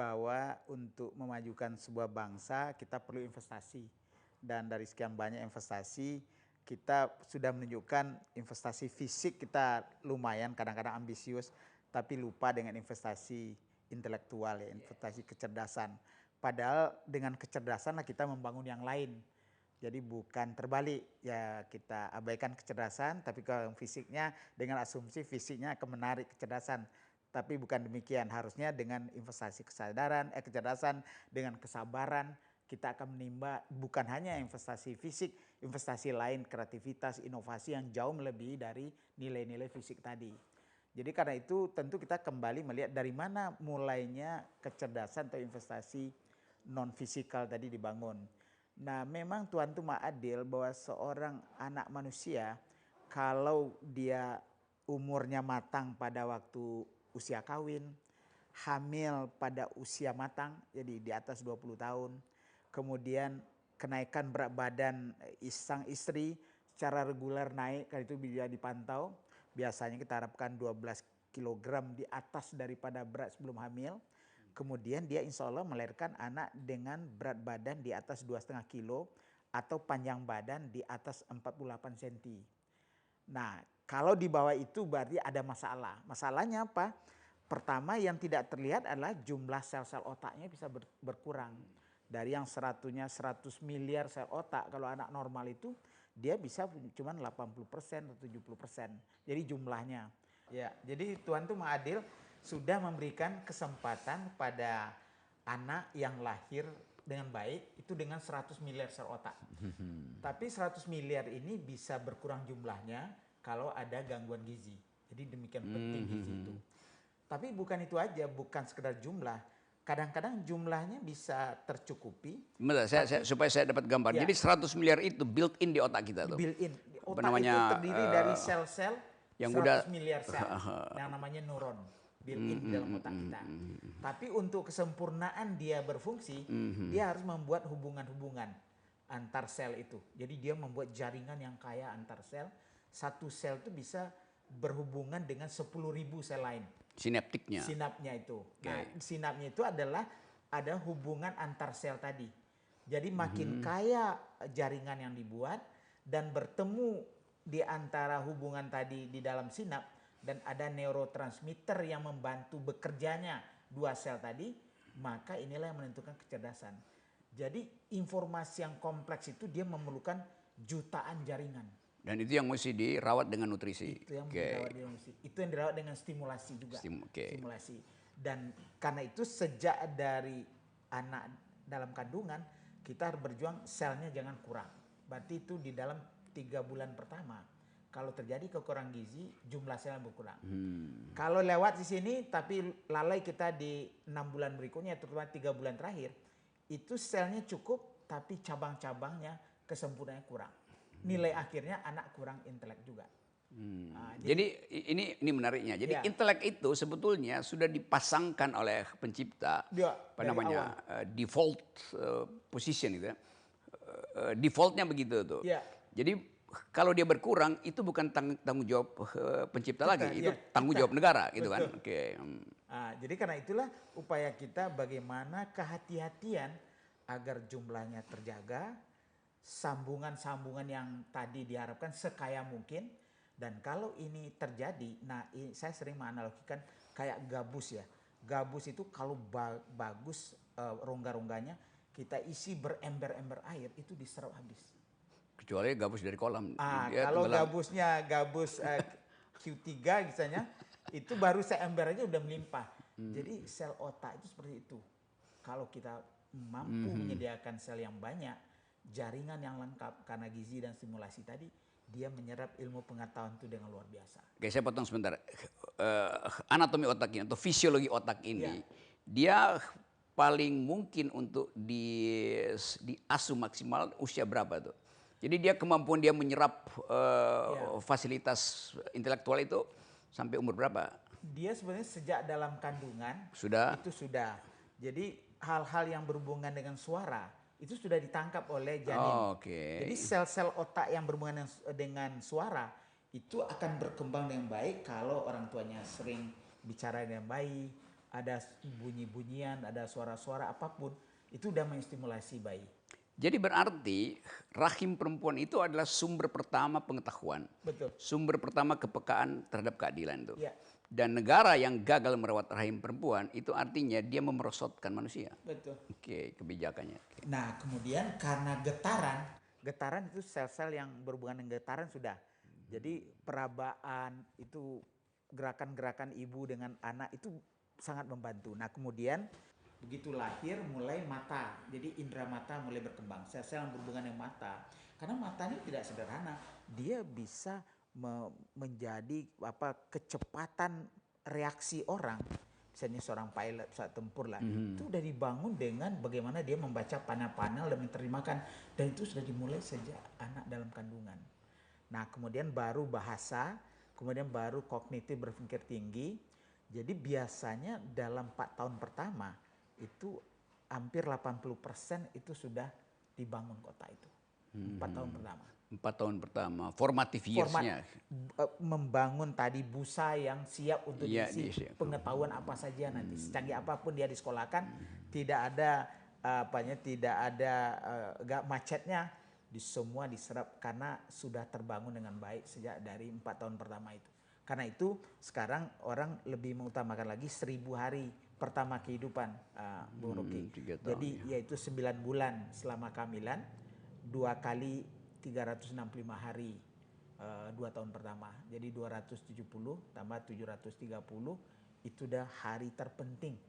bahwa untuk memajukan sebuah bangsa kita perlu investasi. Dan dari sekian banyak investasi, kita sudah menunjukkan investasi fisik kita lumayan, kadang-kadang ambisius, tapi lupa dengan investasi intelektual ya, investasi kecerdasan. Padahal dengan kecerdasan lah kita membangun yang lain. Jadi bukan terbalik, ya kita abaikan kecerdasan, tapi kalau fisiknya dengan asumsi fisiknya akan menarik kecerdasan. Tapi bukan demikian, harusnya dengan investasi kecerdasan, dengan kesabaran, kita akan menimba bukan hanya investasi fisik, investasi lain, kreativitas, inovasi yang jauh melebihi dari nilai-nilai fisik tadi. Jadi karena itu tentu kita kembali melihat dari mana mulainya kecerdasan atau investasi non-fisikal tadi dibangun. Nah memang Tuhan itu maha adil bahwa seorang anak manusia kalau dia umurnya matang pada waktu usia kawin, hamil pada usia matang, jadi di atas 20 tahun, kemudian kenaikan berat badan sang istri secara reguler naik, kalau itu bisa dipantau, biasanya kita harapkan 12 kilogram di atas daripada berat sebelum hamil. Kemudian dia insya Allah melahirkan anak dengan berat badan di atas 2,5 kilo atau panjang badan di atas 48 cm. Nah kalau di bawah itu berarti ada masalah. Masalahnya apa? Pertama yang tidak terlihat adalah jumlah sel-sel otaknya bisa berkurang. Dari yang 100 miliar sel otak, kalau anak normal itu dia bisa cuma 80% atau 70%. Jadi jumlahnya. Ya, jadi Tuhan itu maha adil, sudah memberikan kesempatan pada anak yang lahir dengan baik itu dengan 100 miliar sel otak. Tapi 100 miliar ini bisa berkurang jumlahnya kalau ada gangguan gizi. Jadi demikian penting gizi itu. Tapi bukan itu aja, bukan sekedar jumlah. Kadang-kadang jumlahnya bisa tercukupi. Bentar, supaya saya dapat gambar. Ya, jadi 100 miliar itu built in di otak kita tuh. Built in. Otak namanya, itu terdiri dari sel-sel yang 100 udah miliar sel yang namanya neuron built in dalam otak kita. Tapi untuk kesempurnaan dia berfungsi, dia harus membuat hubungan-hubungan antar sel itu. Jadi dia membuat jaringan yang kaya antar sel. Satu sel itu bisa berhubungan dengan 10.000 sel lain. Sinaptiknya. Sinapnya itu. Okay. Nah, sinapnya itu adalah ada hubungan antar sel tadi. Jadi makin kaya jaringan yang dibuat dan bertemu di antara hubungan tadi di dalam sinap dan ada neurotransmitter yang membantu bekerjanya dua sel tadi, maka inilah yang menentukan kecerdasan. Jadi informasi yang kompleks itu dia memerlukan jutaan jaringan. Dan itu yang mesti dirawat dengan nutrisi. Itu yang dirawat dengan nutrisi. Itu yang dirawat dengan stimulasi juga. Stimulasi. Dan karena itu sejak dari anak dalam kandungan kita harus berjuang selnya jangan kurang. Berarti itu di dalam 3 bulan pertama. Kalau terjadi kekurangan gizi, jumlah sel berkurang. Kalau lewat di sini tapi lalai kita di 6 bulan berikutnya, terutama 3 bulan terakhir, itu selnya cukup tapi cabang-cabangnya kesempurnaannya kurang. Nilai akhirnya anak kurang intelek juga. Jadi ini menariknya. Jadi intelek itu sebetulnya sudah dipasangkan oleh pencipta, default position gitu ya. Defaultnya begitu tuh. Ya. Jadi kalau dia berkurang itu bukan tanggung jawab pencipta lagi, itu tanggung jawab negara gitu. Betul. Kan. Jadi karena itulah upaya kita bagaimana kehati-hatian agar jumlahnya terjaga, sambungan-sambungan yang tadi diharapkan sekaya mungkin. Dan kalau ini terjadi, saya sering menganalogikan kayak gabus ya. Gabus itu kalau bagus rongga-rongganya kita isi berember-ember air itu diserap habis. Kecuali gabus dari kolam. Kalau gabusnya gabus Q3 misalnya, itu baru seember aja udah melimpah. Jadi sel otak itu seperti itu. Kalau kita mampu menyediakan sel yang banyak, jaringan yang lengkap karena gizi dan stimulasi tadi, dia menyerap ilmu pengetahuan itu dengan luar biasa. Oke, saya potong sebentar. Anatomi otak ini atau fisiologi otak ini, dia paling mungkin untuk diasuh maksimal usia berapa tuh? Jadi dia kemampuan dia menyerap fasilitas intelektual itu sampai umur berapa? Dia sebenarnya sejak dalam kandungan itu sudah. Jadi hal-hal yang berhubungan dengan suara itu sudah ditangkap oleh janin. Jadi sel-sel otak yang berhubungan dengan suara itu akan berkembang dengan baik kalau orang tuanya sering bicara dengan baik, ada bunyi-bunyian, ada suara-suara apapun, itu udah menstimulasi bayi. Jadi berarti rahim perempuan itu adalah sumber pertama pengetahuan. Betul. Sumber pertama kepekaan terhadap keadilan itu. Ya. Dan negara yang gagal merawat rahim perempuan itu artinya dia memerosotkan manusia. Betul. Oke, kebijakannya. Oke. Nah, kemudian karena getaran itu sel-sel yang berhubungan dengan getaran sudah. Jadi perabaan itu gerakan-gerakan ibu dengan anak itu sangat membantu. Nah, kemudian begitu lahir mulai mata. Jadi indera mata mulai berkembang. Sel-sel yang berhubungan dengan mata. Karena mata ini tidak sederhana. Dia bisa menjadi kecepatan reaksi orang. Misalnya seorang pilot, pesawat tempur lah, itu udah dibangun dengan bagaimana dia membaca panel-panel dan menerjemahkan, dan itu sudah dimulai sejak anak dalam kandungan. Nah, kemudian baru bahasa, kemudian baru kognitif berpikir tinggi. Jadi biasanya dalam 4 tahun pertama itu hampir 80% itu sudah dibangun kota itu. 4 tahun pertama. 4 tahun pertama, formative years-nya. Membangun tadi busa yang siap untuk diisi diisi. pengetahuan apa saja nanti. Secanggih apapun dia disekolahkan, tidak ada gak macetnya, semua diserap karena sudah terbangun dengan baik sejak dari 4 tahun pertama itu. Karena itu sekarang orang lebih mengutamakan lagi 1000 hari pertama kehidupan, Bung Rocky. Jadi yaitu 9 bulan selama kehamilan, 2 kali 365 hari 2 tahun pertama. Jadi 270 tambah 730 itu udah hari terpenting